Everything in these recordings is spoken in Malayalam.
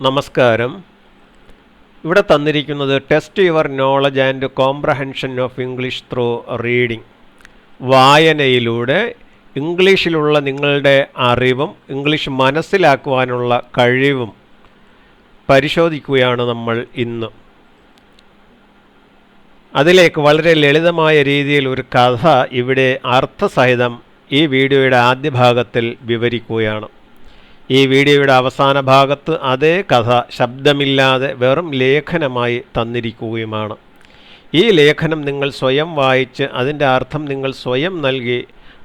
നമസ്കാരം. ഇവിടെ തന്നിരിക്കുന്നത് test your knowledge and comprehension of English through reading. വായനയിലൂടെ ഇംഗ്ലീഷിലുള്ള നിങ്ങളുടെ അറിവും ഇംഗ്ലീഷ് മനസ്സിലാക്കുവാനുള്ള കഴിവും പരിശോധിക്കുകയാണ് നമ്മൾ ഇന്ന്. അതിലേക്ക് വളരെ ലളിതമായ രീതിയിൽ ഒരു കഥ ഇവിടെ അർത്ഥസഹിതം ഈ വീഡിയോയുടെ ആദ്യ ഭാഗത്തിൽ വിവരിക്കുകയാണ്. ഈ വീഡിയോയുടെ അവസാന ഭാഗത്ത് അതേ കഥ ശബ്ദമില്ലാതെ വെറും ലേഖനമായി തന്നിരിക്കുകയുമാണ്. ഈ ലേഖനം നിങ്ങൾ സ്വയം വായിച്ച് അതിൻ്റെ അർത്ഥം നിങ്ങൾ സ്വയം നൽകി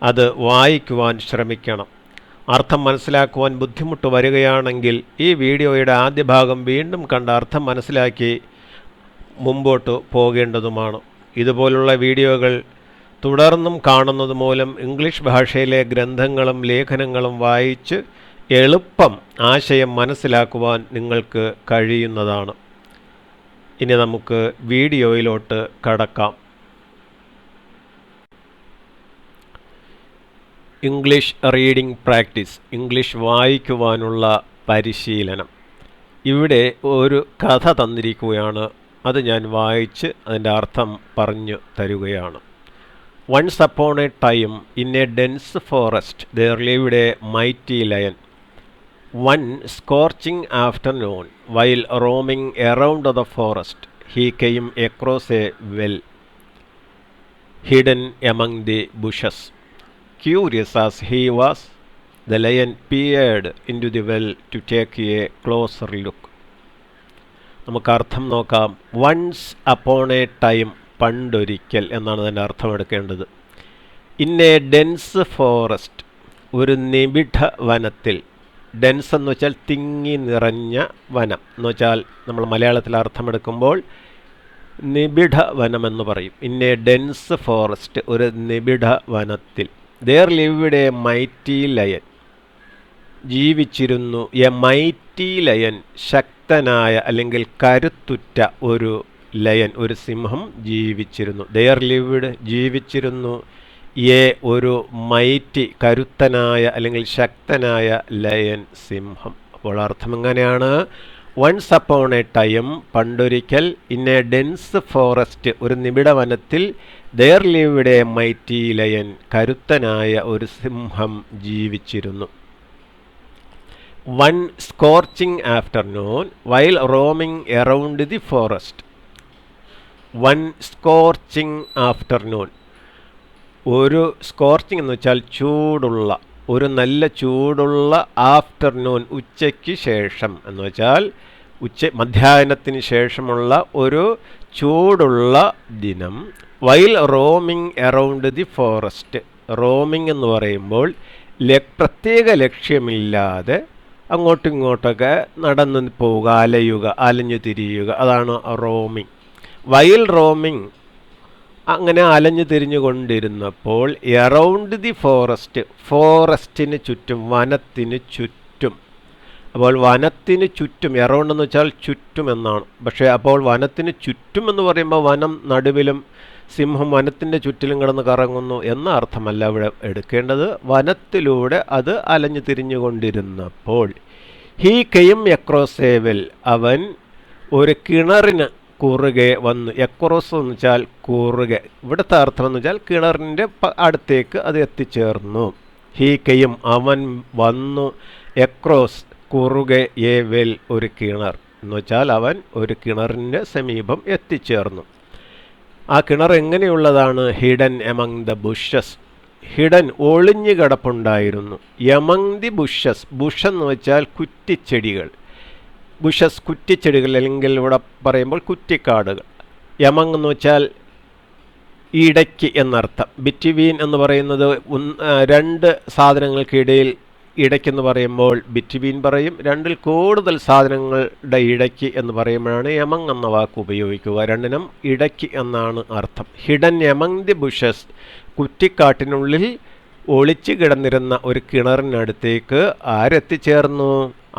അത് വായിക്കുവാൻ ശ്രമിക്കണം. അർത്ഥം മനസ്സിലാക്കുവാൻ ബുദ്ധിമുട്ട് വരികയാണെങ്കിൽ ഈ വീഡിയോയുടെ ആദ്യ ഭാഗം വീണ്ടും കണ്ട് അർത്ഥം മനസ്സിലാക്കി മുമ്പോട്ട് പോകേണ്ടതുമാണ്. ഇതുപോലുള്ള വീഡിയോകൾ തുടർന്നും കാണുന്നത് മൂലം ഇംഗ്ലീഷ് ഭാഷയിലെ ഗ്രന്ഥങ്ങളും ലേഖനങ്ങളും വായിച്ച് എളുപ്പം ആശയം മനസ്സിലാക്കുവാൻ നിങ്ങൾക്ക് കഴിയുന്നതാണ്. ഇനി നമുക്ക് വീഡിയോയിലോട്ട് കടക്കാം. ഇംഗ്ലീഷ് റീഡിംഗ് പ്രാക്ടീസ്, ഇംഗ്ലീഷ് വായിക്കുവാനുള്ള പരിശീലനം. ഇവിടെ ഒരു കഥ തന്നിരിക്കുകയാണ്. അത് ഞാൻ വായിച്ച് അതിൻ്റെ അർത്ഥം പറഞ്ഞു തരുകയാണ്. Once upon a time in a dense forest there lived a mighty lion. One scorching afternoon, while roaming around the forest, he came across a well hidden among the bushes. Curious as he was, the lion peered into the well to take a closer look. നമുക്ക് അർത്ഥം നോക്കാം. വൺസ് അപ്പോൺ എ ടൈം, പണ്ടൊരിക്കൽ എന്നാണ് അതിൻ്റെ അർത്ഥം എടുക്കേണ്ടത്. ഇൻ എ ഡെൻസ് ഫോറസ്റ്റ്, ഒരു നിബിഡ വനത്തിൽ. ഡെൻസ് എന്ന് വെച്ചാൽ തിങ്ങി നിറഞ്ഞ വനം എന്ന് വെച്ചാൽ നമ്മൾ മലയാളത്തിൽ അർത്ഥമെടുക്കുമ്പോൾ നിബിഡ വനം എന്ന് പറയും. ഇൻ എ ഡെൻസ് ഫോറസ്റ്റ്, ഒരു നിബിഡ വനത്തിൽ. there lived a mighty lion, ജീവിച്ചിരുന്നു. എ മൈറ്റി ലയൻ, ശക്തനായ അല്ലെങ്കിൽ കരുത്തുറ്റ ഒരു ലയൻ, ഒരു സിംഹം ജീവിച്ചിരുന്നു. there lived, ജീവിച്ചിരുന്നു. ഒരു മൈറ്റി, കരുത്തനായ അല്ലെങ്കിൽ ശക്തനായ ലയൻ, സിംഹം. അപ്പോൾ അർത്ഥം എങ്ങനെയാണ്? വൺസ് അപ്പോൺ എ ടൈം, പണ്ടൊരിക്കൽ. ഇൻ എ ഡെൻസ് ഫോറസ്റ്റ്, ഒരു നിബിഡ വനത്തിൽ. there lived a mighty lion, കരുത്തനായ ഒരു സിംഹം ജീവിച്ചിരുന്നു. One scorching afternoon, while roaming around the forest. One scorching afternoon, ഒരു സ്കോർച്ചിങ് എന്ന് വെച്ചാൽ ചൂടുള്ള, ഒരു നല്ല ചൂടുള്ള ആഫ്റ്റർനൂൺ, ഉച്ചയ്ക്ക് ശേഷം എന്ന് വെച്ചാൽ മധ്യാഹ്നത്തിന് ശേഷമുള്ള ഒരു ചൂടുള്ള ദിനം. While roaming around the forest, roaming എന്ന് പറയുമ്പോൾ പ്രത്യേക ലക്ഷ്യമില്ലാതെ അങ്ങോട്ടും ഇങ്ങോട്ടൊക്കെ നടന്നു പോവുക, അലയുക, അലഞ്ഞു തിരിയുക, അതാണ് റോമിങ്. വൈൽ റോമിങ്, അങ്ങനെ അലഞ്ഞു തിരിഞ്ഞുകൊണ്ടിരുന്നപ്പോൾ എറൗണ്ട് ദി ഫോറസ്റ്റ്, ഫോറസ്റ്റിന് ചുറ്റും, വനത്തിന് ചുറ്റും. അപ്പോൾ വനത്തിന് ചുറ്റും, എറൗണ്ട് എന്ന് വെച്ചാൽ ചുറ്റും എന്നാണ്. പക്ഷേ അപ്പോൾ വനത്തിന് ചുറ്റും എന്ന് പറയുമ്പോൾ വനം നടുവിലും സിംഹം വനത്തിൻ്റെ ചുറ്റിലും കിടന്ന് കറങ്ങുന്നു എന്ന അർത്ഥമല്ല ഇവിടെ എടുക്കേണ്ടത്. വനത്തിലൂടെ അത് അലഞ്ഞു തിരിഞ്ഞുകൊണ്ടിരുന്നപ്പോൾ he came across a well, അവൻ ഒരു കിണറിന് കുറുകെ വന്ന്. എക്രോസ് എന്ന് വെച്ചാൽ കുറുകെ, ഇവിടുത്തെ അർത്ഥം എന്ന് വെച്ചാൽ കിണറിൻ്റെ അടുത്തേക്ക് അത് എത്തിച്ചേർന്നു. ഹീ കെയും, അവൻ വന്നു. എക്രോസ്, കുറുകെ. എ വെൽ, ഒരു കിണർ എന്ന് വെച്ചാൽ അവൻ ഒരു കിണറിൻ്റെ സമീപം എത്തിച്ചേർന്നു. ആ കിണർ എങ്ങനെയുള്ളതാണ്? Hidden among the bushes, hidden, ഒളിഞ്ഞു കിടപ്പുണ്ടായിരുന്നു. എമംഗ് ദി ബുഷസ്, ബുഷ് എന്ന് വെച്ചാൽ കുറ്റിച്ചെടികൾ. ബുഷസ്, കുറ്റിച്ചെടികൾ, അല്ലെങ്കിൽ ഇവിടെ പറയുമ്പോൾ കുറ്റിക്കാടുകൾ. യമങ് എന്ന് വെച്ചാൽ ഇടയ്ക്ക് എന്നർത്ഥം. ബിറ്റ്വീൻ എന്ന് പറയുന്നത് രണ്ട് സാധനങ്ങൾക്കിടയിൽ, ഇടയ്ക്കെന്ന് പറയുമ്പോൾ ബിറ്റ്വീൻ പറയും. രണ്ടിൽ കൂടുതൽ സാധനങ്ങളുടെ ഇടയ്ക്ക് എന്ന് പറയുമ്പോഴാണ് യമങ് എന്ന വാക്ക് ഉപയോഗിക്കുക. രണ്ടിനും ഇടയ്ക്ക് എന്നാണ് അർത്ഥം. ഹിഡൻ യമങ് ദി ബുഷസ്, കുറ്റിക്കാട്ടിനുള്ളിൽ ഒളിച്ചു കിടന്നിരുന്ന ഒരു കിണറിനടുത്തേക്ക് ആരെത്തിച്ചേർന്നു?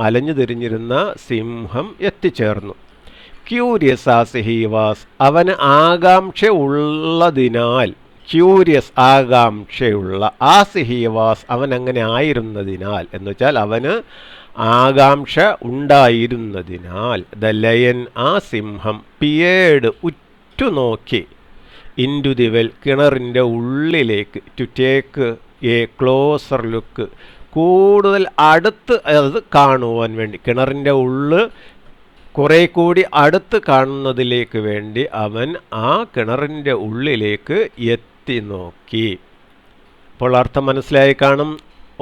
അലഞ്ഞു തിരിഞ്ഞിരുന്ന സിംഹം എത്തിച്ചേർന്നു. ക്യൂരിയസ് ആസ് ഹി വാസ്, അവന് ആകാംക്ഷ ഉള്ളതിനാൽ, ക്യൂരിയസ് ആകാംക്ഷയുള്ള, ആസ് ഹി വാസ് അവൻ അങ്ങനെ ആയിരുന്നതിനാൽ എന്ന് വെച്ചാൽ അവന് ആകാംക്ഷ ഉണ്ടായിരുന്നതിനാൽ, ദ ലയൻ ആ സിംഹം, പിയേഡ് ഉറ്റുനോക്കി, ഇൻ ടു ദി വെൽ കിണറിൻ്റെ ഉള്ളിലേക്ക്, to take a closer look കൂടുതൽ അടുത്ത് അത് കാണുവാൻ വേണ്ടി, കിണറിൻ്റെ ഉള്ളിൽ കുറേ കൂടി അടുത്ത് കാണുന്നതിലേക്ക് വേണ്ടി അവൻ ആ കിണറിൻ്റെ ഉള്ളിലേക്ക് എത്തി നോക്കി. അപ്പോൾ അർത്ഥം മനസ്സിലായി കാണും.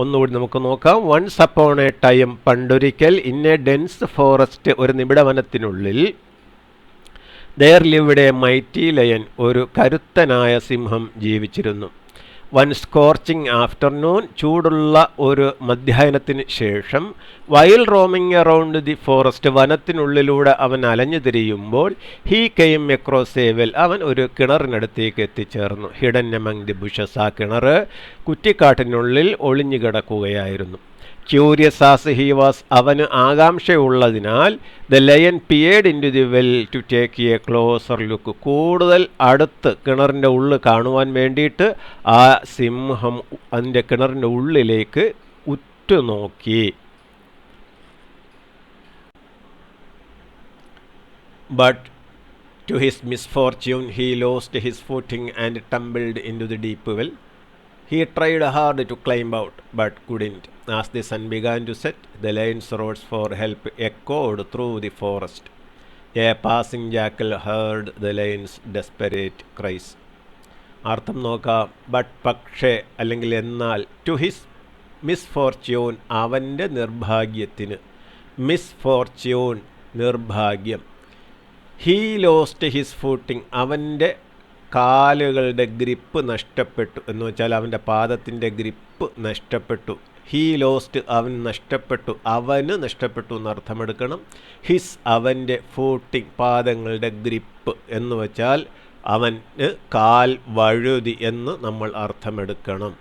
ഒന്നുകൂടി നമുക്ക് നോക്കാം. വൺസ് അപ്പോൺ എ ടൈം, പണ്ടൊരിക്കൽ, ഇൻ എ ഡെൻസ് ഫോറസ്റ്റ്, ഒരു നിബിഡ വനത്തിനുള്ളിൽ, ദെയർ ലിവ്ഡ് എ മൈറ്റി ലയൻ, ഒരു കരുത്തനായ സിംഹം ജീവിച്ചിരുന്നു. വൺ സ്കോർച്ചിങ് ആഫ്റ്റർനൂൺ, ചൂടുള്ള ഒരു മധ്യാഹ്നത്തിന് ശേഷം, while roaming around the forest, വനത്തിനുള്ളിലൂടെ അവൻ അലഞ്ഞു തിരിയുമ്പോൾ, he came across a well, അവൻ ഒരു കിണറിനടുത്തേക്ക് എത്തിച്ചേർന്നു. ഹിഡൻ എമംഗ് ദി ബുഷസ്, ആ കിണർ കുറ്റിക്കാട്ടിനുള്ളിൽ ഒളിഞ്ഞു കിടക്കുകയായിരുന്നു. ക്യൂരിയസ് ആസ് ഹി വാസ്, അവന് ആകാംക്ഷയുള്ളതിനാൽ, the lion peered into the well to take a closer look, കൂടുതൽ അടുത്ത് കിണറിൻ്റെ ഉള്ളിൽ കാണുവാൻ വേണ്ടിയിട്ട് ആ സിംഹം അതിൻ്റെ കിണറിൻ്റെ ഉള്ളിലേക്ക് ഉറ്റുനോക്കി. But to his misfortune he lost his footing and tumbled into the deep well. He tried hard to climb out, but couldn't. As the sun began to set, the lion's roars for help echoed through the forest. A passing jackal heard the lion's desperate cries. അർത്ഥം നോക്കാം. ബട്ട് പക്ഷേ, അല്ലെങ്കിൽ എന്നാൽ, ടു ഹിസ് മിസ്ഫോർച്യൂൺ, അവൻ്റെ നിർഭാഗ്യത്തിന്, മിസ്ഫോർച്യൂൺ നിർഭാഗ്യം, ഹീ ലോസ്റ്റ് ഹിസ് ഫൂട്ടിംഗ്, അവൻ്റെ കാലുകളുടെ ഗ്രിപ്പ് നഷ്ടപ്പെട്ടു എന്ന് വെച്ചാൽ അവൻ്റെ പാദത്തിൻ്റെ ഗ്രിപ്പ് നഷ്ടപ്പെട്ടു. ഹീ ലോസ്റ്റ്, അവൻ നഷ്ടപ്പെട്ടു, അവന് നഷ്ടപ്പെട്ടു എന്ന് അർത്ഥമെടുക്കണം. ഹിസ്, അവൻ്റെ, ഫൂട്ടിംഗ്, പാദങ്ങളുടെ ഗ്രിപ്പ് എന്ന് വെച്ചാൽ അവന് കാൽ വഴുതി എന്ന് നമ്മൾ അർത്ഥമെടുക്കണം.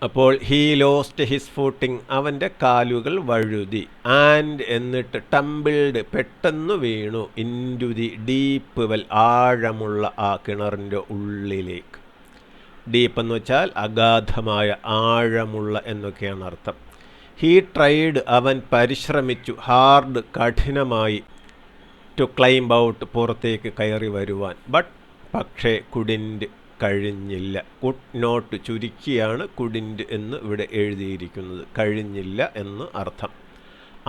അപ്പോൾ ഹീ ലോസ്റ്റ് ഹിസ് ഫൂട്ടിംഗ്, അവൻ്റെ കാലുകൾ വഴുതി. ആൻഡ്, എന്നിട്ട്, ടംബിൾഡ്, പെട്ടെന്ന് വീണു, into the deep well, ആഴമുള്ള ആ കിണറിൻ്റെ ഉള്ളിലേക്ക്. ഡീപ്പ് എന്ന് വെച്ചാൽ അഗാധമായ, ആഴമുള്ള എന്നൊക്കെയാണ് അർത്ഥം. ഹീ ട്രൈഡ്, അവൻ പരിശ്രമിച്ചു, ഹാർഡ്, കഠിനമായി, ടു ക്ലൈംബ് ഔട്ട്, പുറത്തേക്ക് കയറി വരുവാൻ. ബട്ട് പക്ഷേ, കുഡിൻറ്റ്, കഴിഞ്ഞില്ല. കുഡ് നോട്ട് ചുരുക്കിയാണ് കുഡിൻറ്റ് എന്ന് ഇവിടെ എഴുതിയിരിക്കുന്നത്. കഴിഞ്ഞില്ല എന്ന് അർത്ഥം.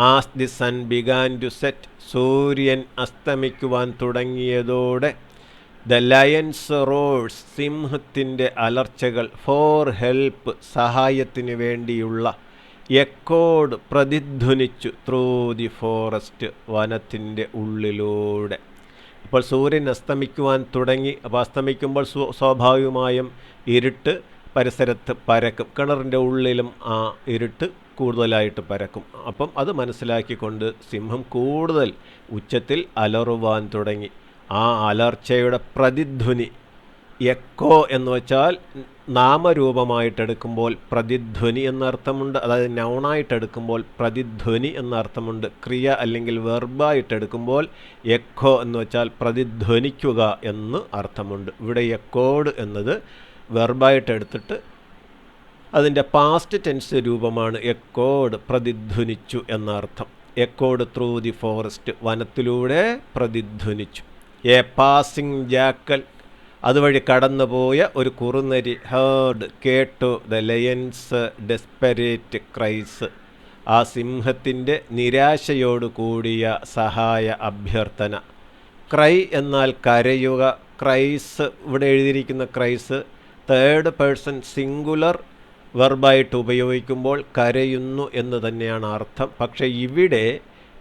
As the sun began to set, സൂര്യൻ അസ്തമിക്കുവാൻ തുടങ്ങിയതോടെ, ദ ലയൻസ് റോഴ്സ്, സിംഹത്തിൻ്റെ അലർച്ചകൾ, ഫോർ ഹെൽപ്പ്, സഹായത്തിന് വേണ്ടിയുള്ള, എക്കോഡ്, പ്രതിധ്വനിച്ചു, ത്രൂ ദി ഫോറസ്റ്റ്, വനത്തിൻ്റെ ഉള്ളിലൂടെ. അപ്പോൾ സൂര്യൻ അസ്തമിക്കുവാൻ തുടങ്ങി. അപ്പോൾ അസ്തമിക്കുമ്പോൾ സ്വാഭാവികമായും ഇരുട്ട് പരിസരത്ത് പരക്കും. കിണറിൻ്റെ ഉള്ളിലും ആ ഇരുട്ട് കൂടുതലായിട്ട് പരക്കും. അപ്പം അത് മനസ്സിലാക്കിക്കൊണ്ട് സിംഹം കൂടുതൽ ഉച്ചത്തിൽ അലറുവാൻ തുടങ്ങി. ആ അലർച്ചയുടെ പ്രതിധ്വനി, എക്കോ എന്ന് വെച്ചാൽ നാമരൂപമായിട്ടെടുക്കുമ്പോൾ പ്രതിധ്വനി എന്നർത്ഥമുണ്ട്. അതായത് നൗണായിട്ടെടുക്കുമ്പോൾ പ്രതിധ്വനി എന്നർത്ഥമുണ്ട്. ക്രിയ അല്ലെങ്കിൽ വെർബായിട്ടെടുക്കുമ്പോൾ എക്കോ എന്ന് വെച്ചാൽ പ്രതിധ്വനിക്കുക എന്ന് അർത്ഥമുണ്ട്. ഇവിടെ എക്കോഡ് എന്നത് വെർബായിട്ടെടുത്തിട്ട് അതിൻ്റെ പാസ്റ്റ് ടെൻസ് രൂപമാണ് എക്കോഡ്, പ്രതിധ്വനിച്ചു എന്നർത്ഥം. എക്കോഡ് ത്രൂ ദി ഫോറസ്റ്റ്, വനത്തിലൂടെ പ്രതിധ്വനിച്ചു. എ പാസിംഗ് ജാക്കൽ, അതുവഴി കടന്നുപോയ ഒരു കുറുനരി, ഹേർഡ്, കേട്ടു, ദ ലയൻസ് ഡെസ്പെരേറ്റ് ക്രൈസ്, ആ സിംഹത്തിൻ്റെ നിരാശയോട് കൂടിയ സഹായ അഭ്യർത്ഥന. ക്രൈ എന്നാൽ കരയുക. ക്രൈസ്, ഇവിടെ എഴുതിയിരിക്കുന്ന ക്രൈസ് തേർഡ് പേഴ്സൺ സിംഗുലർ വെർബായിട്ട് ഉപയോഗിക്കുമ്പോൾ കരയുന്നു എന്ന് തന്നെയാണ് അർത്ഥം. പക്ഷേ ഇവിടെ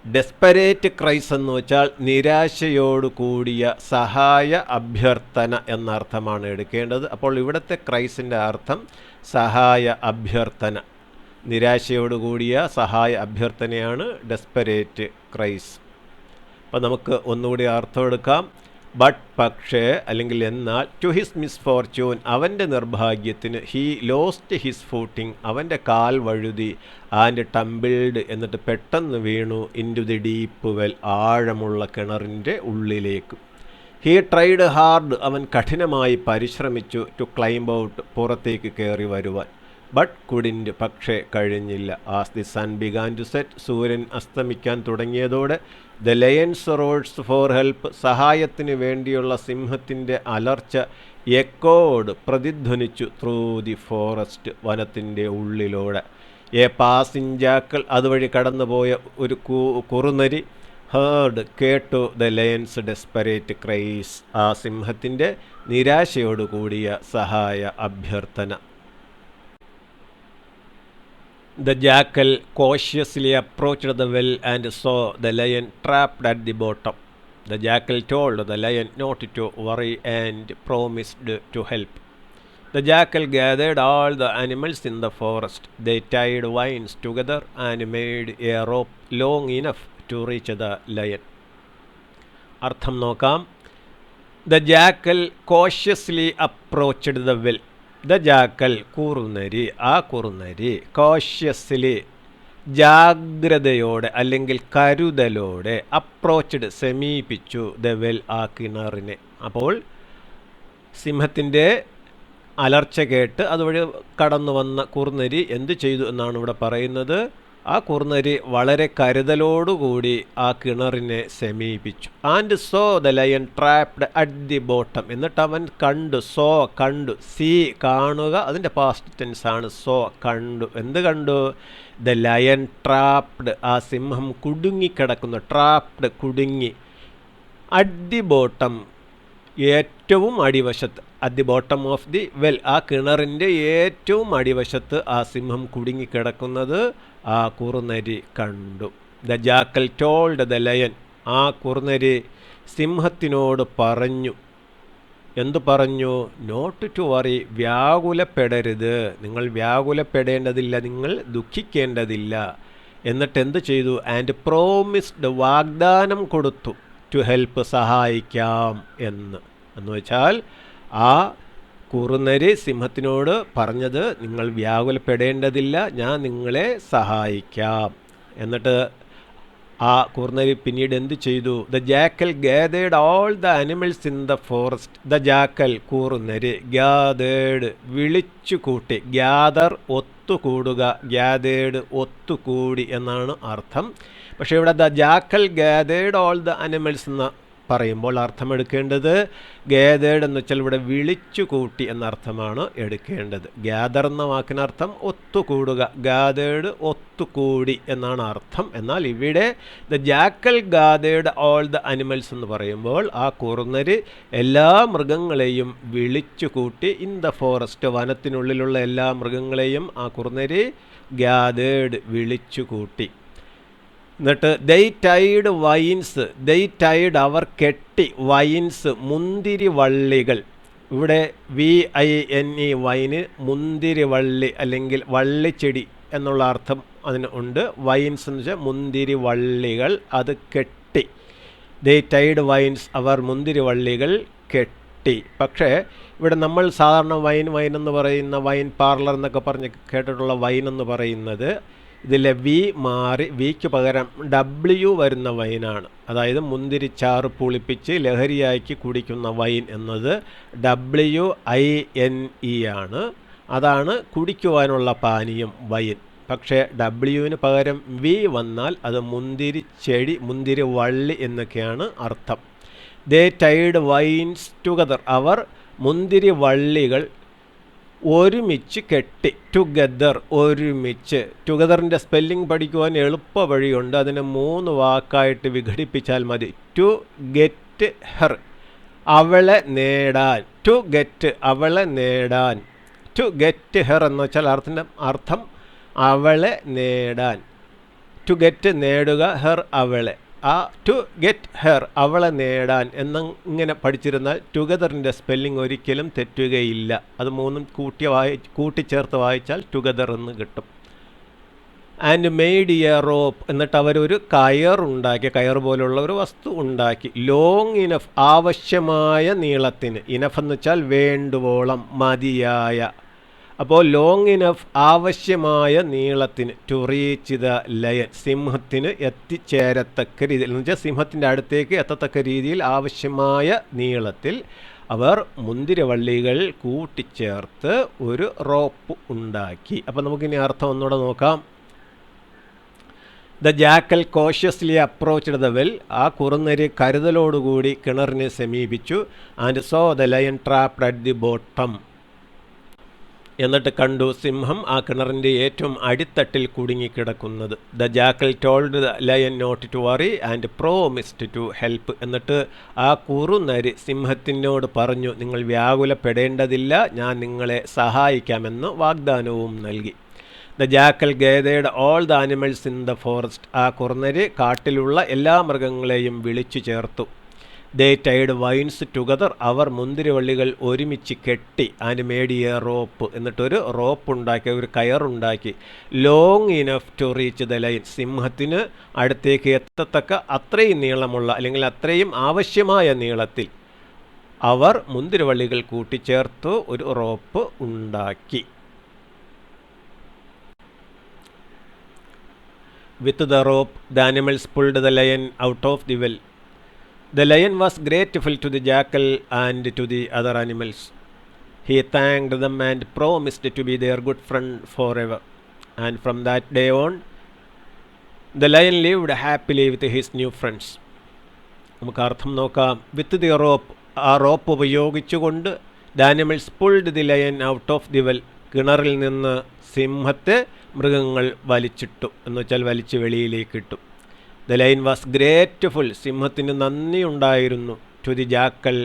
ഡെസ്പെരേറ്റ് ക്രൈസ് എന്ന് വെച്ചാൽ നിരാശയോട് കൂടിയ സഹായ അഭ്യർത്ഥന എന്നർത്ഥമാണ് എടുക്കേണ്ടത്. അപ്പോൾ ഇവിടുത്തെ ക്രൈസിൻ്റെ അർത്ഥം സഹായ അഭ്യർത്ഥന, നിരാശയോട് കൂടിയ സഹായ അഭ്യർത്ഥനയാണ് ഡെസ്പെരേറ്റ് ക്രൈസ്. അപ്പോൾ നമുക്ക് ഒന്നുകൂടി അർത്ഥം എടുക്കാം. ബട്ട് പക്ഷേ, അല്ലെങ്കിൽ എന്നാൽ, ടു ഹിസ് മിസ്ഫോർച്യൂൺ, അവൻ്റെ നിർഭാഗ്യത്തിന്, ഹീ ലോസ്റ്റ് ഹിസ് ഫൂട്ടിംഗ്, അവൻ്റെ കാൽ വഴുതി, ആൻഡ് ടംബിൾഡ്, എന്നിട്ട് പെട്ടെന്ന് വീണു, into the deep well, ആഴമുള്ള കിണറിൻ്റെ ഉള്ളിലേക്ക്. ഹീ ട്രൈഡ് ഹാർഡ്, അവൻ കഠിനമായി പരിശ്രമിച്ചു, ടു ക്ലൈംബ് ഔട്ട്, പുറത്തേക്ക് കയറി വരുവാൻ. ബട്ട് കുഡിൻറ്റ്, പക്ഷേ കഴിഞ്ഞില്ല. As the sun began to set, സൂര്യൻ അസ്തമിക്കാൻ തുടങ്ങിയതോടെ the lion's roars for help, സഹായത്തിന് വേണ്ടിയുള്ള സിംഹത്തിൻ്റെ അലർച്ച എക്കോഡ്, പ്രതിധ്വനിച്ചു, ത്രൂ ദി ഫോറസ്റ്റ്, വനത്തിൻ്റെ ഉള്ളിലൂടെ. എ പാസിംഗ് ജാക്കൽ, അതുവഴി കടന്നുപോയ ഒരു കുറുനരി, ഹേർഡ്, കേട്ടു, ദ ലയൺസ് ഡെസ്പെറേറ്റ് ക്രൈസ്, ആ സിംഹത്തിൻ്റെ നിരാശയോടുകൂടിയ സഹായ അഭ്യർത്ഥന. The jackal cautiously approached the well and saw the lion trapped at the bottom. The jackal told the lion not to worry and promised to help. The jackal gathered all the animals in the forest. They tied vines together and made a rope long enough to reach the lion. അർത്ഥം നോക്കാം. The jackal cautiously approached the well. The jackal, കുറുനരി, ആ കുറുനരി, കോഷ്യസ്ലി, ജാഗ്രതയോടെ അല്ലെങ്കിൽ കരുതലോടെ, അപ്രോച്ച്ഡ്, സമീപിച്ചു, ദ വെൽ, ആ കിണറിനെ. അപ്പോൾ സിംഹത്തിൻ്റെ അലർച്ച കേട്ട് അതുവഴി കടന്നു വന്ന കുറുനരി എന്ത് ചെയ്തു എന്നാണ് ഇവിടെ പറയുന്നത്. ആ കുറുനരി വളരെ കരുതലോടുകൂടി ആ കിണറിനെ സമീപിച്ചു. And saw the lion trapped at the bottom, എന്നിട്ട് അവൻ കണ്ടു, സോ കണ്ടു, സീ കാണുക, അതിൻ്റെ പാസ്റ്റ് ടെൻസ് ആണ്. സോ കണ്ടു, എന്ത് കണ്ടു? ദ ലയൺ ട്രാപ്ഡ്, ആ സിംഹം കുടുങ്ങിക്കിടക്കുന്നു. ട്രാപ്ഡ്, കുടുങ്ങി. അറ്റ് ദി ബോട്ടം, ഏറ്റവും അടിവശത്ത്. At the bottom of the well, ആ കിണറിൻ്റെ ഏറ്റവും അടിവശത്ത് ആ സിംഹം കുടുങ്ങിക്കിടക്കുന്നത് ആ കുറുനരി കണ്ടു. The jackal told the lion, ആ കുറുനരി സിംഹത്തിനോട് പറഞ്ഞു. എന്തു പറഞ്ഞു? നോട്ട് ടു വറി, വ്യാകുലപ്പെടരുത്, നിങ്ങൾ വ്യാകുലപ്പെടേണ്ടതില്ല, നിങ്ങൾ ദുഃഖിക്കേണ്ടതില്ല. എന്നിട്ട് എന്ത് ചെയ്തു? ആൻഡ് പ്രോമിസ്ഡ്, വാഗ്ദാനം കൊടുത്തു, ടു ഹെൽപ്പ്, സഹായിക്കാം എന്ന് വെച്ചാൽ ആ കുറുനരി സിംഹത്തിനോട് പറഞ്ഞത്, നിങ്ങൾ വ്യാകുലപ്പെടേണ്ടതില്ല, ഞാൻ നിങ്ങളെ സഹായിക്കാം. എന്നിട്ട് ആ കുറുനരി പിന്നീട് എന്ത് ചെയ്തു? The jackal gathered all the animals in the forest. The jackal, കുറുനരി, ഗാദേർഡ്, വിളിച്ചു കൂട്ടി. ഗ്യാദർ, ഒത്തുകൂടുക, ഗ്യാദേർഡ്, ഒത്തുകൂടി എന്നാണ് അർത്ഥം. പക്ഷേ ഇവിടെ the jackal gathered all the animals എന്ന പറയുമ്പോൾ അർത്ഥമെടുക്കേണ്ടത് ഗാദേർഡ് എന്ന് വെച്ചാൽ ഇവിടെ വിളിച്ചു കൂട്ടി എന്നർത്ഥമാണ് എടുക്കേണ്ടത്. ഗ്യാദർ എന്ന വാക്കിനർത്ഥം ഒത്തുകൂടുക, ഗാദേർഡ്, ഒത്തുകൂടി എന്നാണ് അർത്ഥം. എന്നാൽ ഇവിടെ the jackal gathered all the animals എന്ന് പറയുമ്പോൾ ആ കുറുനരി എല്ലാ മൃഗങ്ങളെയും വിളിച്ചു കൂട്ടി. ഇൻ ദ ഫോറസ്റ്റ്, വനത്തിനുള്ളിലുള്ള എല്ലാ മൃഗങ്ങളെയും ആ കുറുനരി ഗാദേർഡ്, വിളിച്ചു കൂട്ടി. എന്നിട്ട് ദൈ ടൈഡ് വൈൻസ്, ദൈ ടൈഡ്, അവർ കെട്ടി, വൈൻസ്, മുന്തിരി വള്ളികൾ. ഇവിടെ VINE, വൈന്, മുന്തിരി വള്ളി അല്ലെങ്കിൽ വള്ളിച്ചെടി എന്നുള്ള അർത്ഥം അതിന് ഉണ്ട്. വൈൻസ് എന്ന് വെച്ചാൽ മുന്തിരി വള്ളികൾ, അത് കെട്ടി. ദൈ ടൈഡ് വൈൻസ്, അവർ മുന്തിരി വള്ളികൾ കെട്ടി. പക്ഷേ ഇവിടെ നമ്മൾ സാധാരണ വൈൻ എന്ന് പറയുന്ന, വൈൻ പാർലർ എന്നൊക്കെ പറഞ്ഞ് കേട്ടിട്ടുള്ള വൈൻ എന്ന് പറയുന്നത്, ഇതിലെ വി മാറി വിക്ക് പകരം W വരുന്ന വൈനാണ്. അതായത് മുന്തിരിച്ചാറ് പുളിപ്പിച്ച് ലഹരിയാക്കി കുടിക്കുന്ന വൈൻ എന്നത് WINE ആണ്. അതാണ് കുടിക്കുവാനുള്ള പാനീയം, വൈൻ. പക്ഷേ W-ന് പകരം V വന്നാൽ അത് മുന്തിരി ചെടി, മുന്തിരി വള്ളി എന്നൊക്കെയാണ് അർത്ഥം. ദേ ടൈഡ് വൈൻസ് ടുഗദർ, അവർ മുന്തിരി വള്ളികൾ ഒരുമിച്ച് കെട്ടി. ടുഗദർ, ഒരുമിച്ച്. ടുഗദറിൻ്റെ സ്പെല്ലിംഗ് പഠിക്കുവാൻ എളുപ്പ വഴിയുണ്ട്. അതിനെ 3 വാക്കായിട്ട് വിഘടിപ്പിച്ചാൽ മതി. ടു ഗെറ്റ് ഹെർ, അവളെ നേടാൻ. ടു ഗെറ്റ്, അവളെ നേടാൻ. ടു ഗെറ്റ് ഹെർ എന്ന് വെച്ചാൽ അർത്ഥം അവളെ നേടാൻ. ടു ഗെറ്റ്, നേടുക, ഹെർ, അവളെ. ആ ടു ഗെറ്റ് ഹെർ, അവളെ നേടാൻ എന്നിങ്ങനെ പഠിച്ചിരുന്നാൽ ടുഗദറിൻ്റെ സ്പെല്ലിംഗ് ഒരിക്കലും തെറ്റുകയില്ല. അത് 3 കൂട്ടിച്ചേർത്ത് വായിച്ചാൽ ടുഗദർ എന്ന് കിട്ടും. ആൻഡ് മെയ്ഡ് എ റോപ്പ്, എന്നിട്ട് അവരൊരു കയറുണ്ടാക്കി, കയർ പോലുള്ള ഒരു വസ്തു ഉണ്ടാക്കി. ലോങ് ഇനഫ്, ആവശ്യമായ നീളത്തിന്. ഇനഫ് എന്ന് വെച്ചാൽ വേണ്ടുവോളം, മതിയായ. അപ്പോൾ ലോങ് ഇനഫ് ആവശ്യമായ നീളത്തിന് ടു റീച്ച് ദ ലയൻ സിംഹത്തിന് എത്തിച്ചേരത്തക്ക രീതിയിൽ എന്ന് വെച്ചാൽ സിംഹത്തിൻ്റെ അടുത്തേക്ക് എത്തത്തക്ക രീതിയിൽ ആവശ്യമായ നീളത്തിൽ അവർ മുന്തിരിവള്ളികൾ കൂട്ടിച്ചേർത്ത് ഒരു റോപ്പ് ഉണ്ടാക്കി. അപ്പോൾ നമുക്കിനി അർത്ഥം ഒന്നുകൂടെ നോക്കാം. The jackal cautiously approached the well, ആ കുറുനരി കരുതലോടുകൂടി കിണറിനെ സമീപിച്ചു. And saw the lion trapped at the bottom, എന്നിട്ട് കണ്ടു സിംഹം ആ കിണറിൻ്റെ ഏറ്റവും അടിത്തട്ടിൽ കുടുങ്ങിക്കിടക്കുന്നത്. The jackal told the lion not to worry and promised to help, എന്നിട്ട് ആ കുറുനരി സിംഹത്തിനോട് പറഞ്ഞു, നിങ്ങൾ വ്യാകുലപ്പെടേണ്ടതില്ല, ഞാൻ നിങ്ങളെ സഹായിക്കാമെന്ന് വാഗ്ദാനവും നൽകി. The jackal gathered all the animals in the forest, ആ കുറുനരി കാട്ടിലുള്ള എല്ലാ മൃഗങ്ങളെയും വിളിച്ചു ചേർത്തു. ദേ ടൈഡ് വൈൻസ് ടുഗദർ, അവർ മുന്തിരിവള്ളികൾ ഒരുമിച്ച് കെട്ടി. ആൻഡ് മേഡ് എ റോപ്പ്, എന്നിട്ടൊരു റോപ്പ് ഉണ്ടാക്കി, ഒരു കയറുണ്ടാക്കി. Long enough to reach the lion, സിംഹത്തിന് അടുത്തേക്ക് എത്തത്തക്ക അത്രയും നീളമുള്ള അല്ലെങ്കിൽ അത്രയും ആവശ്യമായ നീളത്തിൽ അവർ മുന്തിരിവള്ളികൾ കൂട്ടിച്ചേർത്ത് ഒരു റോപ്പ് ഉണ്ടാക്കി. With the rope, the animals pulled the lion out of the well. The lion was grateful to the jackal and to the other animals. He thanked them and promised to be their good friend forever. And from that day on, the lion lived happily with his new friends. നമുക്ക് അർത്ഥം നോക്കാം. വിത്ത് ദി റോപ്പ്, ആ റോപ്പ് ഉപയോഗിച്ചുകൊണ്ട് the animals pulled the lion out of the well, കിണറിൽ നിന്ന് സിംഹത്തെ മൃഗങ്ങൾ വലിച്ചിട്ടു എന്ന് വെച്ചാൽ വലിച്ച് വെളിയിലേക്ക് ഇട്ടു. ദ ലയൻ വാസ് ഗ്രേറ്റ്ഫുൾ, സിംഹത്തിന് നന്ദി ഉണ്ടായിരുന്നു. To the jackal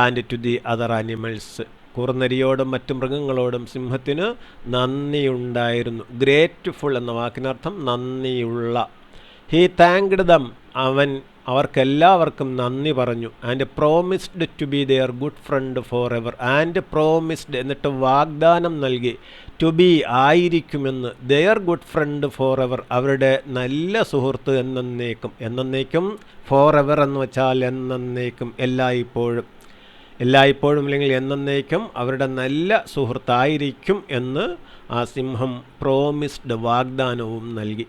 and to the other animals, കുറുനരിയോടും മറ്റു മൃഗങ്ങളോടും സിംഹത്തിന് നന്ദിയുണ്ടായിരുന്നു. ഗ്രേറ്റ്ഫുൾ എന്ന വാക്കിനർത്ഥം നന്ദിയുള്ള. ഹീ താങ്ക്ഡ് ദം, അവൻ അവർക്കെല്ലാവർക്കും നന്ദി പറഞ്ഞു. And promised to be their good friend forever, and promised എന്നിട്ട് വാഗ്ദാനം നൽകി, ടു ബി ആയിരിക്കുമെന്ന്, their good friend forever അവരുടെ നല്ല സുഹൃത്ത് എന്നേക്കും. എന്നേക്കും, ഫോർ എവർ എന്ന് വെച്ചാൽ എന്നേക്കും, എല്ലായ്പ്പോഴും. എല്ലായ്പ്പോഴും അല്ലെങ്കിൽ എന്നേക്കും അവരുടെ നല്ല സുഹൃത്തായിരിക്കും എന്ന് ആ സിംഹം പ്രോമിസ്ഡ് വാഗ്ദാനവും നൽകി.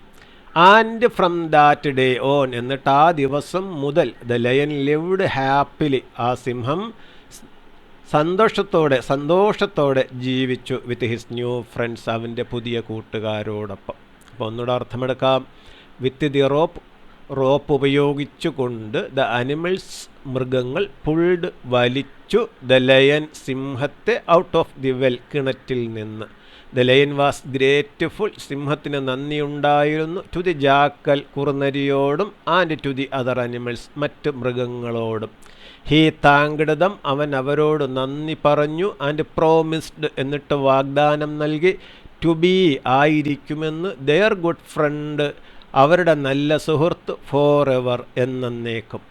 And from that day on, എന്നിട്ട് ആ ദിവസം മുതൽ ദ ലയൻ ലിവ്ഡ് ഹാപ്പിലി, ആ സിംഹം സന്തോഷത്തോടെ ജീവിച്ചു. വിത്ത് ഹിസ് ന്യൂ ഫ്രണ്ട്സ്, അവൻ്റെ പുതിയ കൂട്ടുകാരോടൊപ്പം. അപ്പോൾ ഒന്നുകൂടെ അർത്ഥമെടുക്കാം. വിത്ത് ദി റോപ്പ്, റോപ്പ് ഉപയോഗിച്ചുകൊണ്ട് ദ അനിമൽസ് മൃഗങ്ങൾ, പുൾഡ് വലിച്ചു, ദ ലയൻ സിംഹത്തെ, ഔട്ട് ഓഫ് ദി വെൽ കിണറ്റിൽ നിന്ന്. ദ ലയൻ വാസ് ഗ്രേറ്റ്ഫുൾ, സിംഹത്തിന് നന്ദിയുണ്ടായിരുന്നു. ടു ദി ജാക്കൽ, കുറുനരിയോടും. And to the other animals, മറ്റ് മൃഗങ്ങളോടും. ഹീ താങ്ക്ഡ് ദം, അവൻ അവരോട് നന്ദി പറഞ്ഞു. ആൻഡ് പ്രോമിസ്ഡ് എന്നിട്ട് വാഗ്ദാനം നൽകി. ടു ബി ആയിരിക്കുമെന്ന്, ദെയർ ഗുഡ് ഫ്രണ്ട് അവരുടെ നല്ല സുഹൃത്ത്, ഫോർ എവർ എന്നേക്കും.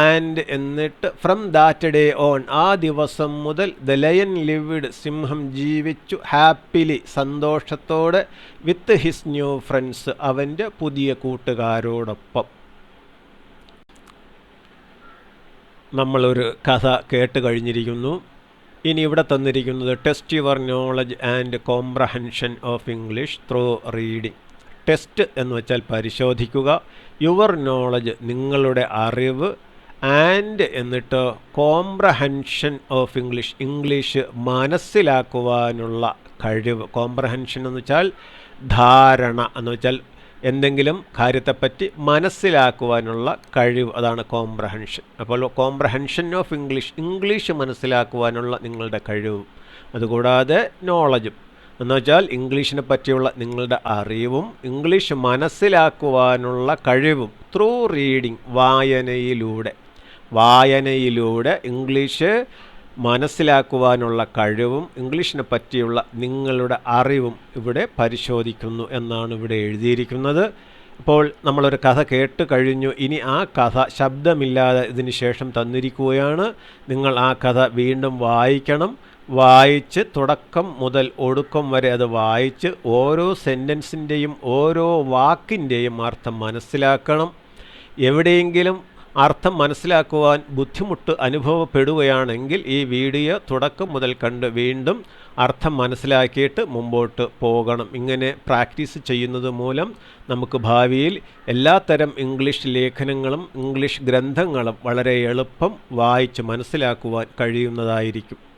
ആൻഡ് എന്നിട്ട് ഫ്രം ദാറ്റ് ഡേ ഓൺ, ആ ദിവസം മുതൽ ദ ലയൻ ലിവ്ഡ് സിംഹം ജീവിച്ചു, ഹാപ്പിലി സന്തോഷത്തോടെ, വിത്ത് ഹിസ് ന്യൂ ഫ്രണ്ട്സ് അവൻ്റെ പുതിയ കൂട്ടുകാരോടൊപ്പം. നമ്മളൊരു കഥ കേട്ട് കഴിഞ്ഞിരിക്കുന്നു. ഇനി ഇവിടെ തന്നിരിക്കുന്നത് test your knowledge and comprehension of English through reading. Test എന്ന് വെച്ചാൽ പരിശോധിക്കുക, യുവർ നോളജ് നിങ്ങളുടെ അറിവ്, ആൻഡ് എന്നിട്ട് കോംപ്രഹെൻഷൻ ഓഫ് ഇംഗ്ലീഷ് ഇംഗ്ലീഷ് മനസ്സിലാക്കുവാനുള്ള കഴിവ്. കോംപ്രഹെൻഷൻ എന്ന് വെച്ചാൽ ധാരണ എന്ന് വെച്ചാൽ എന്തെങ്കിലും കാര്യത്തെപ്പറ്റി മനസ്സിലാക്കുവാനുള്ള കഴിവ്, അതാണ് കോംപ്രഹെൻഷൻ. അപ്പോൾ കോംപ്രഹെൻഷൻ ഓഫ് ഇംഗ്ലീഷ് ഇംഗ്ലീഷ് മനസ്സിലാക്കുവാനുള്ള നിങ്ങളുടെ കഴിവും, അതുകൂടാതെ നോളജും എന്ന് വെച്ചാൽ ഇംഗ്ലീഷിനെ പറ്റിയുള്ള നിങ്ങളുടെ അറിവും ഇംഗ്ലീഷ് മനസ്സിലാക്കുവാനുള്ള കഴിവും ത്രൂ റീഡിങ് വായനയിലൂടെ ഇംഗ്ലീഷ് മനസ്സിലാക്കുവാനുള്ള കഴിവും ഇംഗ്ലീഷിനെ പറ്റിയുള്ള നിങ്ങളുടെ അറിവും ഇവിടെ പരിശോധിക്കുന്നു എന്നാണ് ഇവിടെ എഴുതിയിരിക്കുന്നത്. അപ്പോൾ നമ്മളൊരു കഥ കേട്ട് കഴിഞ്ഞു. ഇനി ആ കഥ ശബ്ദമില്ലാതെ ഇതിന് ശേഷം തന്നിരിക്കുകയാണ്. നിങ്ങൾ ആ കഥ വീണ്ടും വായിക്കണം. വായിച്ച് തുടക്കം മുതൽ ഒടുക്കം വരെ അത് വായിച്ച് ഓരോ സെൻറ്റൻസിൻ്റെയും ഓരോ വാക്കിൻ്റെയും അർത്ഥം മനസ്സിലാക്കണം. എവിടെയെങ്കിലും അർത്ഥം മനസ്സിലാക്കുവാൻ ബുദ്ധിമുട്ട് അനുഭവപ്പെടുകയാണെങ്കിൽ ഈ വീഡിയോ തുടക്കം മുതൽ കണ്ട് വീണ്ടും അർത്ഥം മനസ്സിലാക്കിയിട്ട് മുമ്പോട്ട് പോകണം. ഇങ്ങനെ പ്രാക്ടീസ് ചെയ്യുന്നത് മൂലം നമുക്ക് ഭാവിയിൽ എല്ലാത്തരം ഇംഗ്ലീഷ് ലേഖനങ്ങളും ഇംഗ്ലീഷ് ഗ്രന്ഥങ്ങളും വളരെ എളുപ്പം വായിച്ച് മനസ്സിലാക്കുവാൻ കഴിയുന്നതായിരിക്കും.